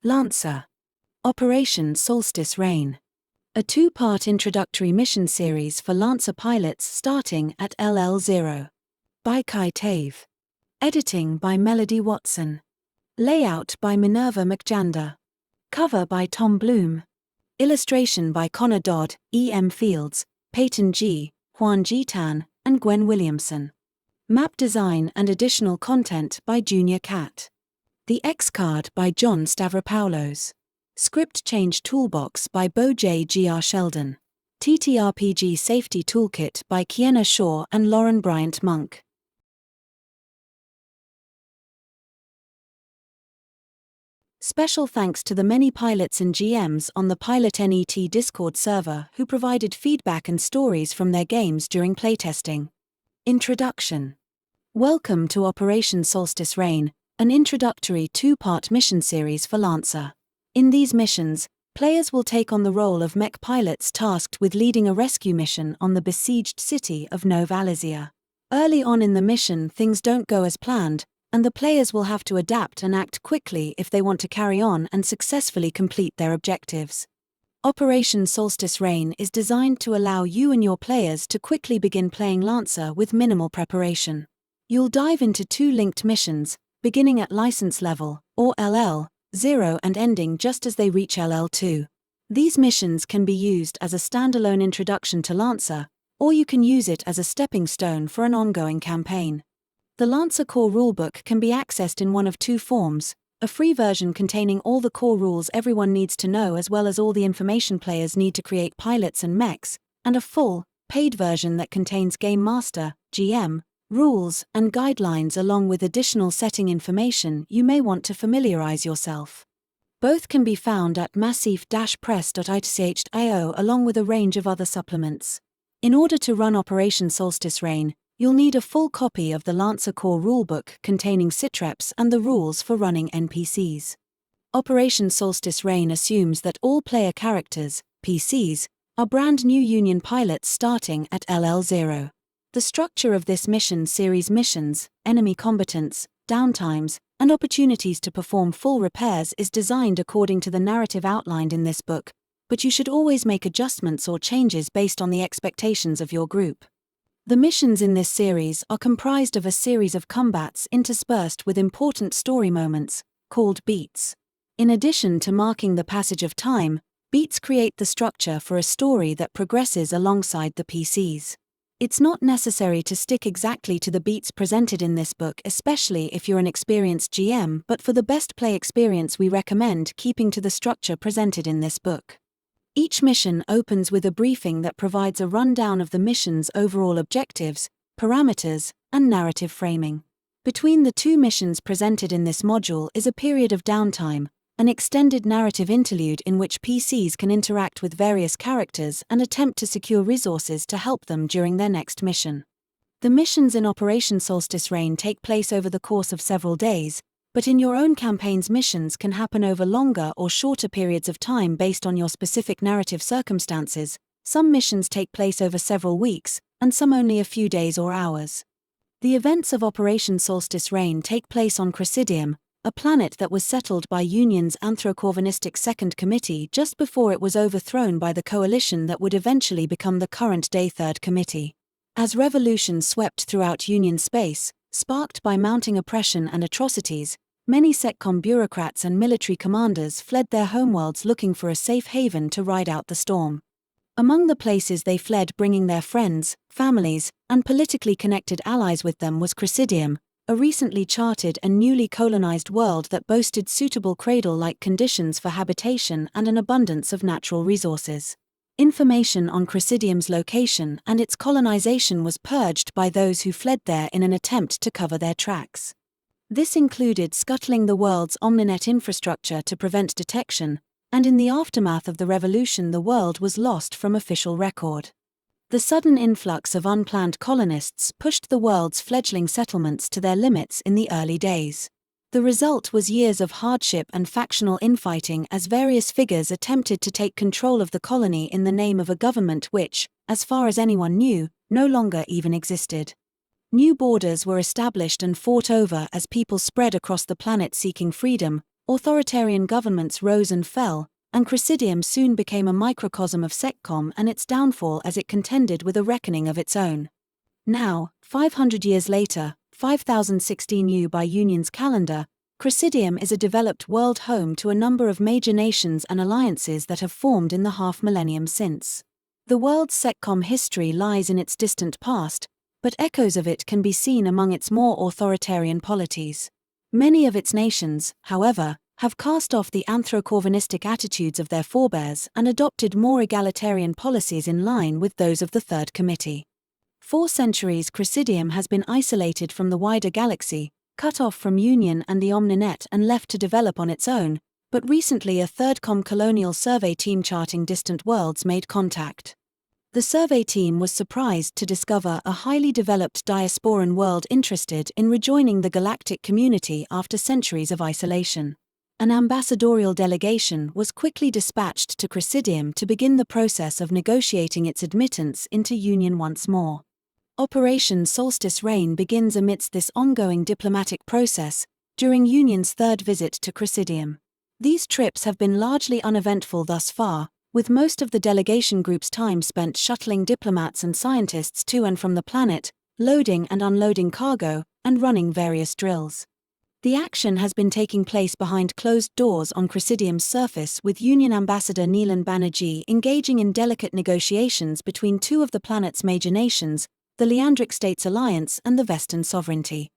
Lancer. Operation Solstice Rain. A two-part introductory mission series for Lancer pilots starting at LL0. By Kai Tave. Editing by Melody Watson. Layout by Minerva McJanda. Cover by Tom Bloom. Illustration by Connor Dodd, E.M. Fields, Peyton G., Juan Tan, and Gwen Williamson. Map design and additional content by Dunya Cat. The X-Card by John Stavropoulos. Script change toolbox by Beau Jágr Sheldon. Ttrpg safety toolkit by Kienna Shaw and Lauren Bryant-Monk. Special thanks to the many pilots and GMs on the Pilot NET Discord server who provided feedback and stories from their games during playtesting. Introduction. Welcome to Operation Solstice Rain, an introductory two-part mission series for Lancer. In these missions, players will take on the role of mech pilots tasked with leading a rescue mission on the besieged city of Nova Alizia. Early on in the mission, things don't go as planned, and the players will have to adapt and act quickly if they want to carry on and successfully complete their objectives. Operation Solstice Rain is designed to allow you and your players to quickly begin playing Lancer with minimal preparation. You'll dive into two linked missions, beginning at license level, or LL0, and ending just as they reach LL2. These missions can be used as a standalone introduction to Lancer, or you can use it as a stepping stone for an ongoing campaign. The Lancer core rulebook can be accessed in one of two forms: a free version containing all the core rules everyone needs to know as well as all the information players need to create pilots and mechs, and a full, paid version that contains Game Master, GM, rules, and guidelines along with additional setting information you may want to familiarize yourself. Both can be found at massif-press.io along with a range of other supplements. In order to run Operation Solstice Rain, you'll need a full copy of the Lancer core rulebook containing sitreps and the rules for running NPCs. Operation Solstice Rain assumes that all player characters, PCs, are brand new Union pilots starting at LL0. The structure of this mission series missions, enemy combatants, downtimes, and opportunities to perform full repairs is designed according to the narrative outlined in this book, but you should always make adjustments or changes based on the expectations of your group. The missions in this series are comprised of a series of combats interspersed with important story moments, called beats. In addition to marking the passage of time, beats create the structure for a story that progresses alongside the PCs. It's not necessary to stick exactly to the beats presented in this book, especially if you're an experienced GM, but for the best play experience we recommend keeping to the structure presented in this book. Each mission opens with a briefing that provides a rundown of the mission's overall objectives, parameters, and narrative framing. Between the two missions presented in this module is a period of downtime, an extended narrative interlude in which PCs can interact with various characters and attempt to secure resources to help them during their next mission. The missions in Operation Solstice Rain take place over the course of several days, but in your own campaign's missions can happen over longer or shorter periods of time based on your specific narrative circumstances. Some missions take place over several weeks, and some only a few days or hours. The events of Operation Solstice Rain take place on Cressidium, a planet that was settled by Union's Anthrocorvinistic Second Committee just before it was overthrown by the coalition that would eventually become the current-day Third Committee. As revolution swept throughout Union space, sparked by mounting oppression and atrocities, many SecCom bureaucrats and military commanders fled their homeworlds looking for a safe haven to ride out the storm. Among the places they fled bringing their friends, families, and politically connected allies with them was Cressidium, a recently charted and newly colonized world that boasted suitable cradle-like conditions for habitation and an abundance of natural resources. Information on Cressidium's location and its colonization was purged by those who fled there in an attempt to cover their tracks. This included scuttling the world's Omninet infrastructure to prevent detection, and in the aftermath of the revolution the world was lost from official record. The sudden influx of unplanned colonists pushed the world's fledgling settlements to their limits in the early days. The result was years of hardship and factional infighting as various figures attempted to take control of the colony in the name of a government which, as far as anyone knew, no longer even existed. New borders were established and fought over as people spread across the planet seeking freedom, Authoritarian governments rose and fell, and Crisidium soon became a microcosm of SecCom and its downfall as it contended with a reckoning of its own. Now, 500 years later, 5016 U by Union's calendar, Crisidium is a developed world home to a number of major nations and alliances that have formed in the half-millennium since. The world's SecCom history lies in its distant past, but echoes of it can be seen among its more authoritarian polities. Many of its nations, however, have cast off the anthrocorvinistic attitudes of their forebears and adopted more egalitarian policies in line with those of the Third Committee. For centuries Crisidium has been isolated from the wider galaxy, cut off from Union and the Omninet and left to develop on its own, but recently a Thirdcom colonial survey team charting distant worlds made contact. The survey team was surprised to discover a highly developed diasporan world interested in rejoining the galactic community after centuries of isolation. An ambassadorial delegation was quickly dispatched to Crisidium to begin the process of negotiating its admittance into Union once more. Operation Solstice Rain begins amidst this ongoing diplomatic process, during Union's third visit to Crisidium. These trips have been largely uneventful thus far, with most of the delegation group's time spent shuttling diplomats and scientists to and from the planet, loading and unloading cargo, and running various drills. The action has been taking place behind closed doors on Crisidium's surface, with Union Ambassador Neelan Banerjee engaging in delicate negotiations between two of the planet's major nations, the Leandric States Alliance and the Western Sovereignty.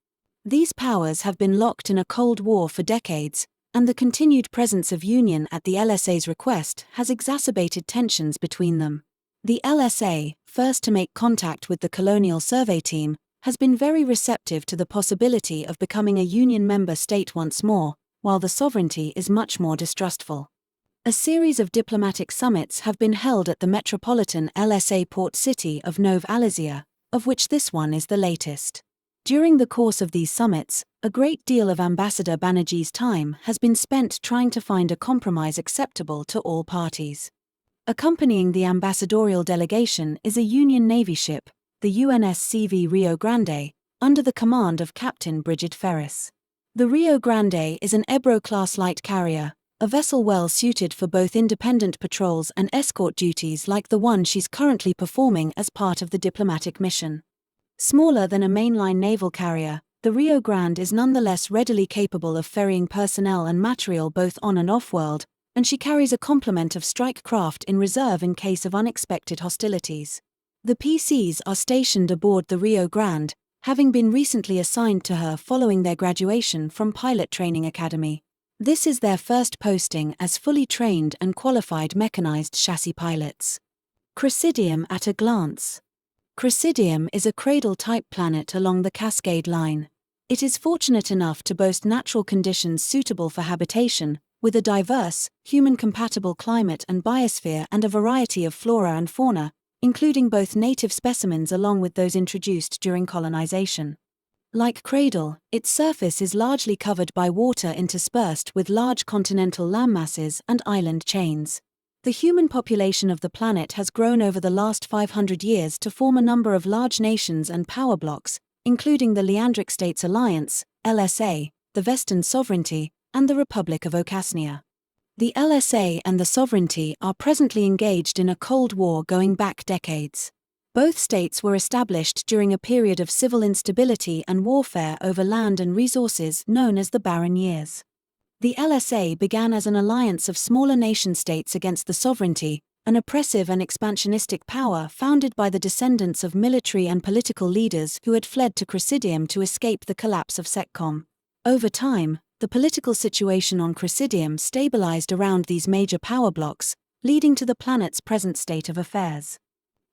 These powers have been locked in a Cold War for decades, and the continued presence of Union at the LSA's request has exacerbated tensions between them. The LSA, first to make contact with the Colonial Survey Team, has been very receptive to the possibility of becoming a Union member state once more, while the Sovereignty is much more distrustful. A series of diplomatic summits have been held at the metropolitan LSA port city of Nov Alizia, of which this one is the latest. During the course of these summits, a great deal of Ambassador Banerjee's time has been spent trying to find a compromise acceptable to all parties. Accompanying the ambassadorial delegation is a Union Navy ship, the UNSCV Rio Grande, under the command of Captain Brigid Ferris. The Rio Grande is an Ebro-class light carrier, a vessel well suited for both independent patrols and escort duties like the one she's currently performing as part of the diplomatic mission. Smaller than a mainline naval carrier, the Rio Grande is nonetheless readily capable of ferrying personnel and material both on and off-world, and she carries a complement of strike craft in reserve in case of unexpected hostilities. The PCs are stationed aboard the Rio Grande, having been recently assigned to her following their graduation from Pilot Training Academy. This is their first posting as fully trained and qualified mechanized chassis pilots. Crisidium at a glance. Crisidium is a cradle-type planet along the Cascade Line. It is fortunate enough to boast natural conditions suitable for habitation, with a diverse, human-compatible climate and biosphere and a variety of flora and fauna, including both native specimens along with those introduced during colonization. Like Cradle, its surface is largely covered by water interspersed with large continental landmasses and island chains. The human population of the planet has grown over the last 500 years to form a number of large nations and power blocks, including the Leandric States Alliance, LSA, the Western Sovereignty, and the Republic of Ocasnia. The LSA and the Sovereignty are presently engaged in a Cold War going back decades. Both states were established during a period of civil instability and warfare over land and resources known as the Barren Years. The LSA began as an alliance of smaller nation-states against the Sovereignty, an oppressive and expansionistic power founded by the descendants of military and political leaders who had fled to Crisidium to escape the collapse of SecCom. Over time, the political situation on Crisidium stabilized around these major power blocks, leading to the planet's present state of affairs.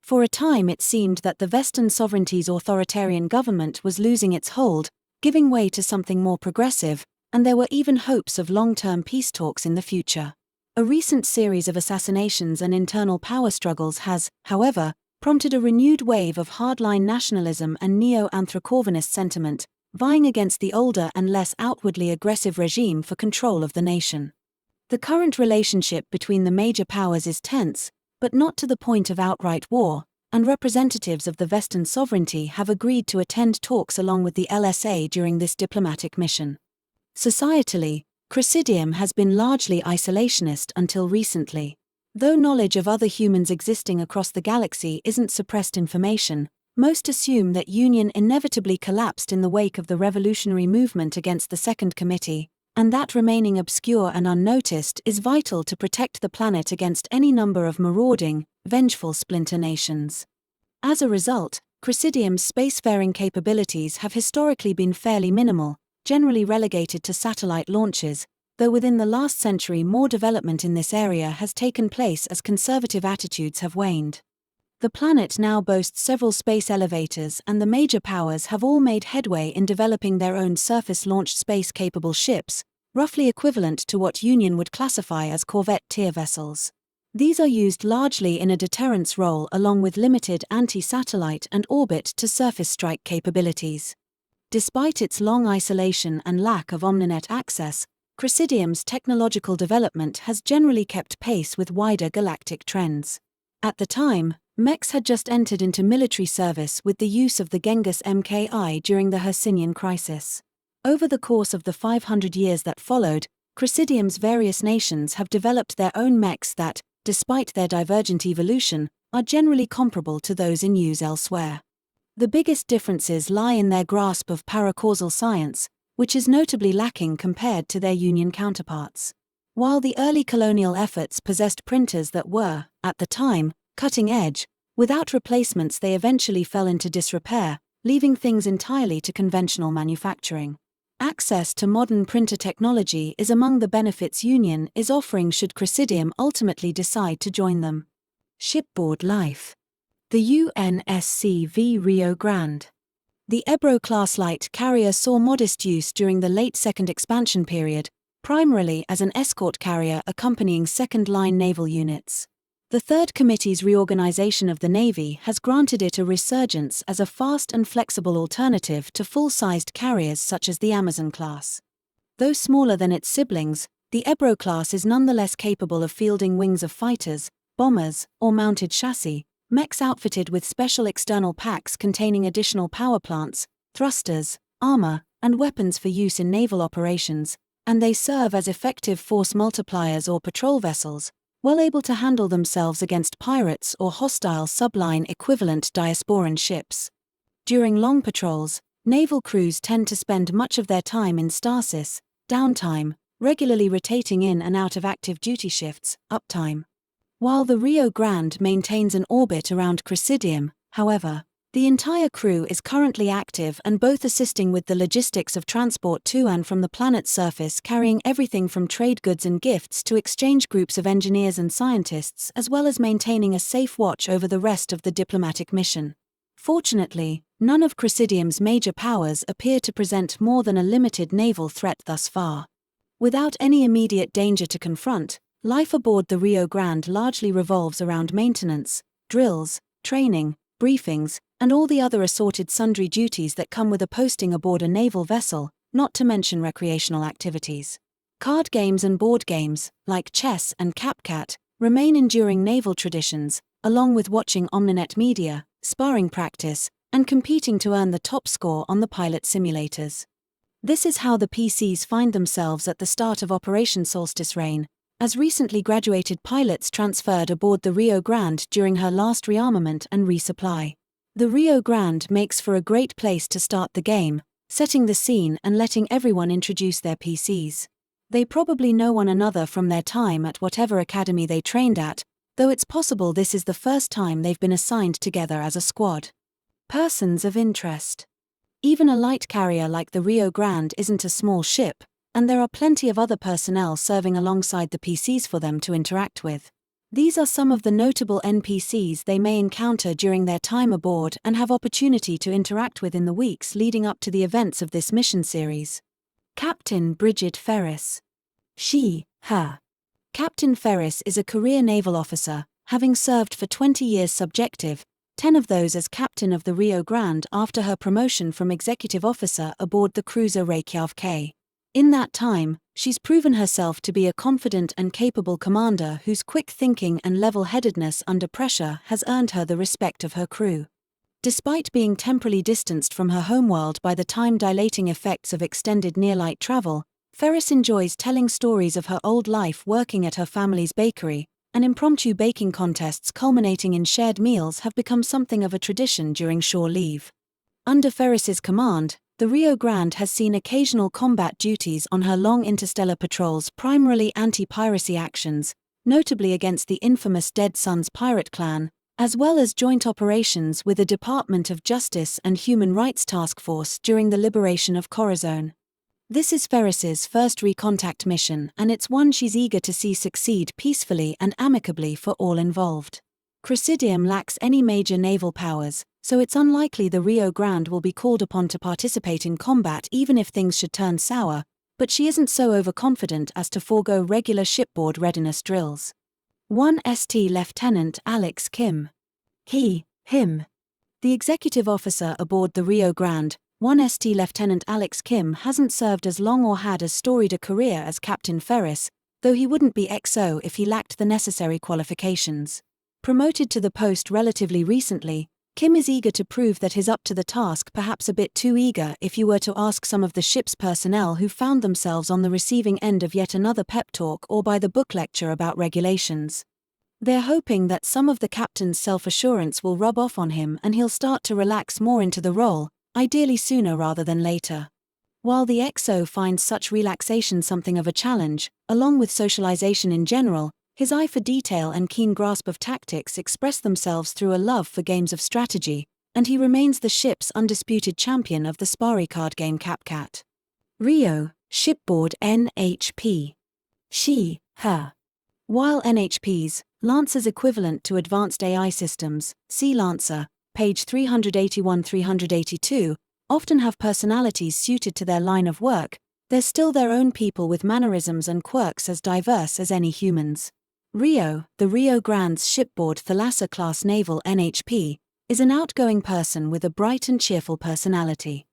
For a time it seemed that the Western Sovereignty's authoritarian government was losing its hold, giving way to something more progressive, and there were even hopes of long-term peace talks in the future. A recent series of assassinations and internal power struggles has, however, prompted a renewed wave of hardline nationalism and neo-anthrocorvinist sentiment, vying against the older and less outwardly aggressive regime for control of the nation. The current relationship between the major powers is tense, but not to the point of outright war, and representatives of the Western Sovereignty have agreed to attend talks along with the LSA during this diplomatic mission. Societally, Crisidium has been largely isolationist until recently. Though knowledge of other humans existing across the galaxy isn't suppressed information, most assume that Union inevitably collapsed in the wake of the revolutionary movement against the Second Committee, and that remaining obscure and unnoticed is vital to protect the planet against any number of marauding, vengeful splinter nations. As a result, Crisidium's spacefaring capabilities have historically been fairly minimal, generally relegated to satellite launches, though within the last century more development in this area has taken place as conservative attitudes have waned. The planet now boasts several space elevators, and the major powers have all made headway in developing their own surface-launched space-capable ships, roughly equivalent to what Union would classify as corvette-tier vessels. These are used largely in a deterrence role along with limited anti-satellite and orbit-to-surface strike capabilities. Despite its long isolation and lack of omninet access, Crisidium's technological development has generally kept pace with wider galactic trends. At the time, mechs had just entered into military service with the use of the Genghis Mki during the Hercynian crisis. Over the course of the 500 years that followed, Crisidium's various nations have developed their own mechs that, despite their divergent evolution, are generally comparable to those in use elsewhere. The biggest differences lie in their grasp of paracausal science, which is notably lacking compared to their Union counterparts. While the early colonial efforts possessed printers that were, at the time, cutting edge, without replacements they eventually fell into disrepair, leaving things entirely to conventional manufacturing. Access to modern printer technology is among the benefits Union is offering should Crisidium ultimately decide to join them. Shipboard life. The UNSCV Rio Grande. The Ebro-class light carrier saw modest use during the late Second Expansion period, primarily as an escort carrier accompanying second-line naval units. The Third Committee's reorganization of the Navy has granted it a resurgence as a fast and flexible alternative to full-sized carriers such as the Amazon class. Though smaller than its siblings, the Ebro class is nonetheless capable of fielding wings of fighters, bombers, or mounted chassis, mechs outfitted with special external packs containing additional power plants, thrusters, armor, and weapons for use in naval operations, and they serve as effective force multipliers or patrol vessels, well able to handle themselves against pirates or hostile subline equivalent diasporan ships. During long patrols, naval crews tend to spend much of their time in stasis, downtime, regularly rotating in and out of active duty shifts, uptime. While the Rio Grande maintains an orbit around Crisidium, however, the entire crew is currently active and both assisting with the logistics of transport to and from the planet's surface, carrying everything from trade goods and gifts to exchange groups of engineers and scientists, as well as maintaining a safe watch over the rest of the diplomatic mission. Fortunately, none of Crisidium's major powers appear to present more than a limited naval threat thus far. Without any immediate danger to confront, life aboard the Rio Grande largely revolves around maintenance, drills, training, briefings, and all the other assorted sundry duties that come with a posting aboard a naval vessel, not to mention recreational activities. Card games and board games, like chess and Capcat, remain enduring naval traditions, along with watching Omninet media, sparring practice, and competing to earn the top score on the pilot simulators. This is how the PCs find themselves at the start of Operation Solstice Rain, as recently graduated pilots transferred aboard the Rio Grande during her last rearmament and resupply. The Rio Grande makes for a great place to start the game, setting the scene and letting everyone introduce their PCs. They probably know one another from their time at whatever academy they trained at, though it's possible this is the first time they've been assigned together as a squad. Persons of interest. Even a light carrier like the Rio Grande isn't a small ship, and there are plenty of other personnel serving alongside the PCs for them to interact with. These are some of the notable NPCs they may encounter during their time aboard and have opportunity to interact with in the weeks leading up to the events of this mission series. Captain Bridget Ferris. She, her. Captain Ferris is a career naval officer, having served for 20 years subjective, 10 of those as captain of the Rio Grande after her promotion from executive officer aboard the cruiser Reykjavik. In that time, she's proven herself to be a confident and capable commander whose quick thinking and level-headedness under pressure has earned her the respect of her crew. Despite being temporally distanced from her homeworld by the time-dilating effects of extended near-light travel, Ferris enjoys telling stories of her old life working at her family's bakery, and impromptu baking contests culminating in shared meals have become something of a tradition during shore leave. Under Ferris's command, the Rio Grande has seen occasional combat duties on her long interstellar patrols, primarily anti-piracy actions, notably against the infamous Dead Sons pirate clan, as well as joint operations with the Department of Justice and Human Rights Task Force during the liberation of Corazon. This is Ferris's first recontact mission, and it's one she's eager to see succeed peacefully and amicably for all involved. Crisidium lacks any major naval powers, so it's unlikely the Rio Grande will be called upon to participate in combat even if things should turn sour, but she isn't so overconfident as to forego regular shipboard readiness drills. 1 St. Lieutenant Alex Kim. Him. The executive officer aboard the Rio Grande, 1 St. Lieutenant Alex Kim, hasn't served as long or had as storied a career as Captain Ferris, though he wouldn't be XO if he lacked the necessary qualifications. Promoted to the post relatively recently, Kim is eager to prove that he's up to the task, perhaps a bit too eager if you were to ask some of the ship's personnel who found themselves on the receiving end of yet another pep talk or by the book lecture about regulations. They're hoping that some of the captain's self-assurance will rub off on him and he'll start to relax more into the role, ideally sooner rather than later. While the XO finds such relaxation something of a challenge, along with socialization in general, his eye for detail and keen grasp of tactics express themselves through a love for games of strategy, and he remains the ship's undisputed champion of the Spari card game CapCat. Rio, shipboard NHP. She, her. While NHPs, Lancers equivalent to advanced AI systems, see Lancer, page 381-382, often have personalities suited to their line of work, they're still their own people with mannerisms and quirks as diverse as any humans. Rio, the Rio Grande's shipboard Thalassa-class naval NHP, is an outgoing person with a bright and cheerful personality.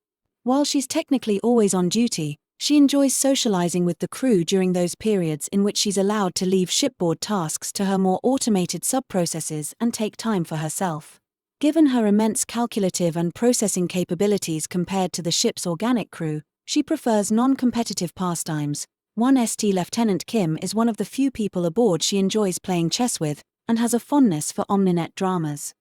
While she's technically always on duty, she enjoys socializing with the crew during those periods in which she's allowed to leave shipboard tasks to her more automated sub-processes and take time for herself. Given her immense calculative and processing capabilities compared to the ship's organic crew, she prefers non-competitive pastimes. 1 St. Lieutenant Kim is one of the few people aboard she enjoys playing chess with, and has a fondness for Omninet dramas.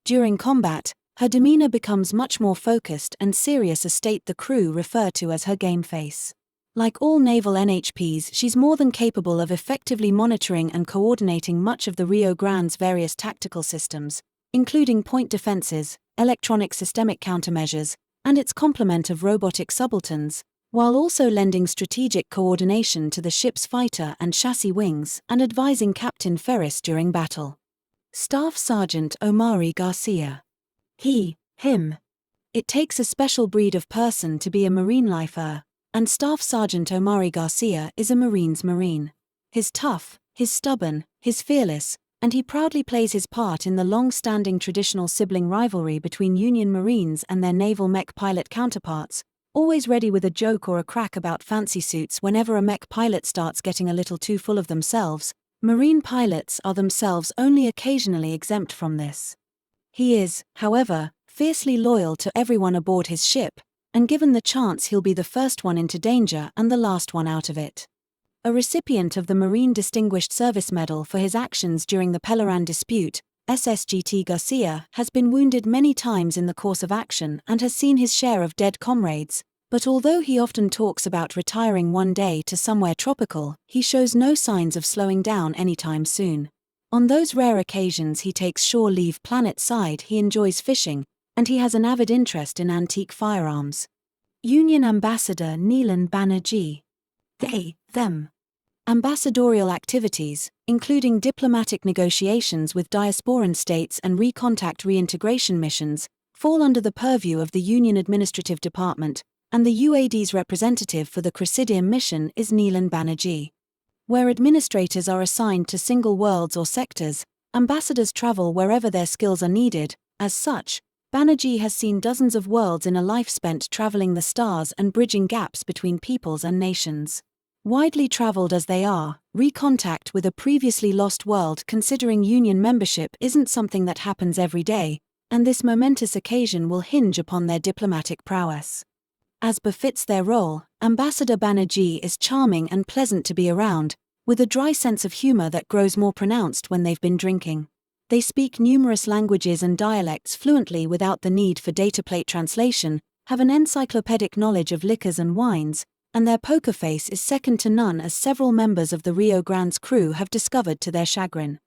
During combat, her demeanor becomes much more focused and serious, a state the crew refer to as her game face. Like all naval NHPs, she's more than capable of effectively monitoring and coordinating much of the Rio Grande's various tactical systems, including point defenses, electronic systemic countermeasures, and its complement of robotic subalterns, while also lending strategic coordination to the ship's fighter and chassis wings and advising Captain Ferris during battle. Staff Sergeant Omari Garcia. Him. It takes a special breed of person to be a marine lifer, and Staff Sergeant Omari Garcia is a Marine's Marine. He's tough, he's stubborn, he's fearless, and he proudly plays his part in the long-standing traditional sibling rivalry between Union Marines and their naval mech pilot counterparts, always ready with a joke or a crack about fancy suits whenever a mech pilot starts getting a little too full of themselves. Marine pilots are themselves only occasionally exempt from this. He is, however, fiercely loyal to everyone aboard his ship, and given the chance he'll be the first one into danger and the last one out of it. A recipient of the Marine Distinguished Service Medal for his actions during the Peleran dispute, SSGT Garcia has been wounded many times in the course of action and has seen his share of dead comrades, but although he often talks about retiring one day to somewhere tropical, he shows no signs of slowing down anytime soon. On those rare occasions he takes shore leave planet side, he enjoys fishing, and he has an avid interest in antique firearms. Union Ambassador Neelan Banerjee. Them. Ambassadorial activities, including diplomatic negotiations with diasporan states and recontact reintegration missions, fall under the purview of the Union Administrative Department, and the UAD's representative for the Crisidium mission is Neelan Banerjee. Where administrators are assigned to single worlds or sectors, ambassadors travel wherever their skills are needed. As such, Banerjee has seen dozens of worlds in a life spent traveling the stars and bridging gaps between peoples and nations. Widely traveled as they are, recontact with a previously lost world considering Union membership isn't something that happens every day, and this momentous occasion will hinge upon their diplomatic prowess. As befits their role, Ambassador Banerjee is charming and pleasant to be around, with a dry sense of humor that grows more pronounced when they've been drinking. They speak numerous languages and dialects fluently without the need for dataplate translation, have an encyclopedic knowledge of liquors and wines, and their poker face is second to none, as several members of the Rio Grande's crew have discovered to their chagrin.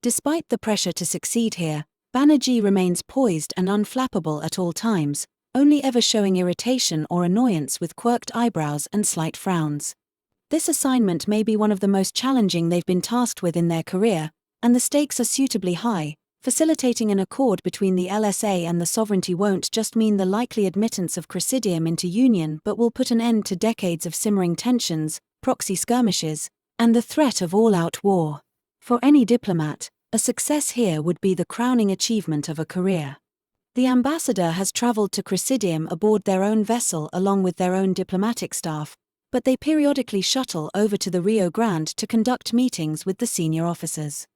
Despite the pressure to succeed here, Banerjee remains poised and unflappable at all times, only ever showing irritation or annoyance with quirked eyebrows and slight frowns. This assignment may be one of the most challenging they've been tasked with in their career, and the stakes are suitably high. Facilitating an accord between the LSA and the sovereignty won't just mean the likely admittance of Cressidium into union, but will put an end to decades of simmering tensions, proxy skirmishes, and the threat of all-out war. For any diplomat, a success here would be the crowning achievement of a career. The ambassador has traveled to Cressidium aboard their own vessel along with their own diplomatic staff, but they periodically shuttle over to the Rio Grande to conduct meetings with the senior officers.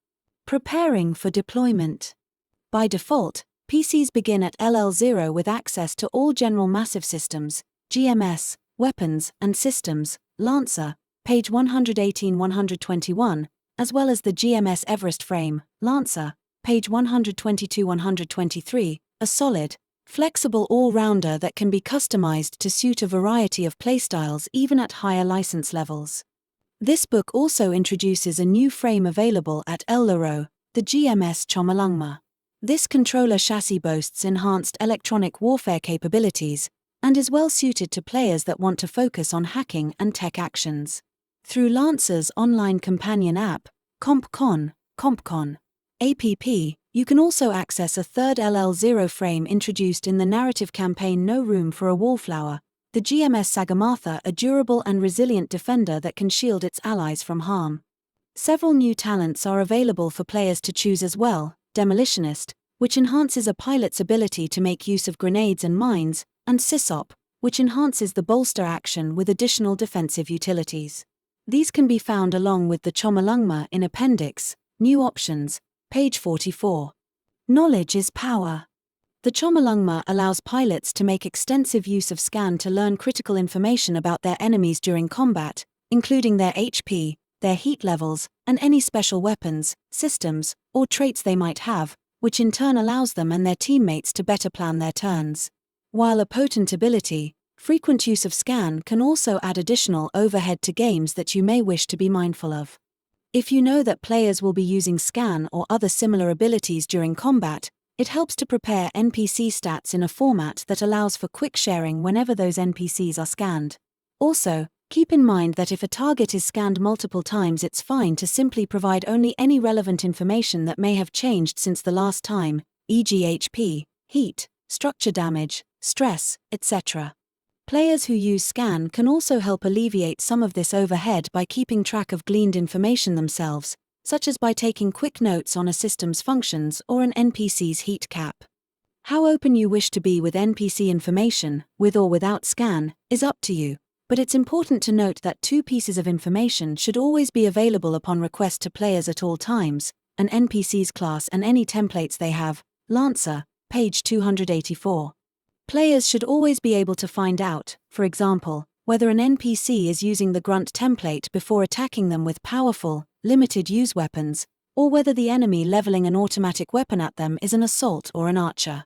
Preparing for deployment. By default, PCs begin at LL0 with access to all General Massive Systems, GMS, weapons and systems, Lancer, page 118-121, as well as the GMS Everest frame, Lancer, page 122-123, a solid, flexible all-rounder that can be customized to suit a variety of playstyles even at higher license levels. This book also introduces a new frame available at El Loro, the GMS Chomolungma. This controller chassis boasts enhanced electronic warfare capabilities, and is well suited to players that want to focus on hacking and tech actions. Through Lancer's online companion app, CompCon, app, you can also access a third LL0 frame introduced in the narrative campaign No Room for a Wallflower, the GMS Sagarmatha, a durable and resilient defender that can shield its allies from harm. Several new talents are available for players to choose as well: Demolitionist, which enhances a pilot's ability to make use of grenades and mines, and Sysop, which enhances the bolster action with additional defensive utilities. These can be found along with the Chomolungma in Appendix, New Options, page 44. Knowledge is power. The Chomolungma allows pilots to make extensive use of scan to learn critical information about their enemies during combat, including their HP, their heat levels, and any special weapons, systems, or traits they might have, which in turn allows them and their teammates to better plan their turns. While a potent ability, frequent use of scan can also add additional overhead to games that you may wish to be mindful of. If you know that players will be using scan or other similar abilities during combat, it helps to prepare NPC stats in a format that allows for quick sharing whenever those NPCs are scanned. Also, keep in mind that if a target is scanned multiple times, it's fine to simply provide only any relevant information that may have changed since the last time, e.g. HP, heat, structure damage, stress, etc. Players who use scan can also help alleviate some of this overhead by keeping track of gleaned information themselves, such as by taking quick notes on a system's functions or an NPC's heat cap. How open you wish to be with NPC information, with or without scan, is up to you, but it's important to note that two pieces of information should always be available upon request to players at all times: an NPC's class and any templates they have, Lancer, page 284. Players should always be able to find out, for example, whether an NPC is using the grunt template before attacking them with powerful, limited-use weapons, or whether the enemy leveling an automatic weapon at them is an assault or an archer.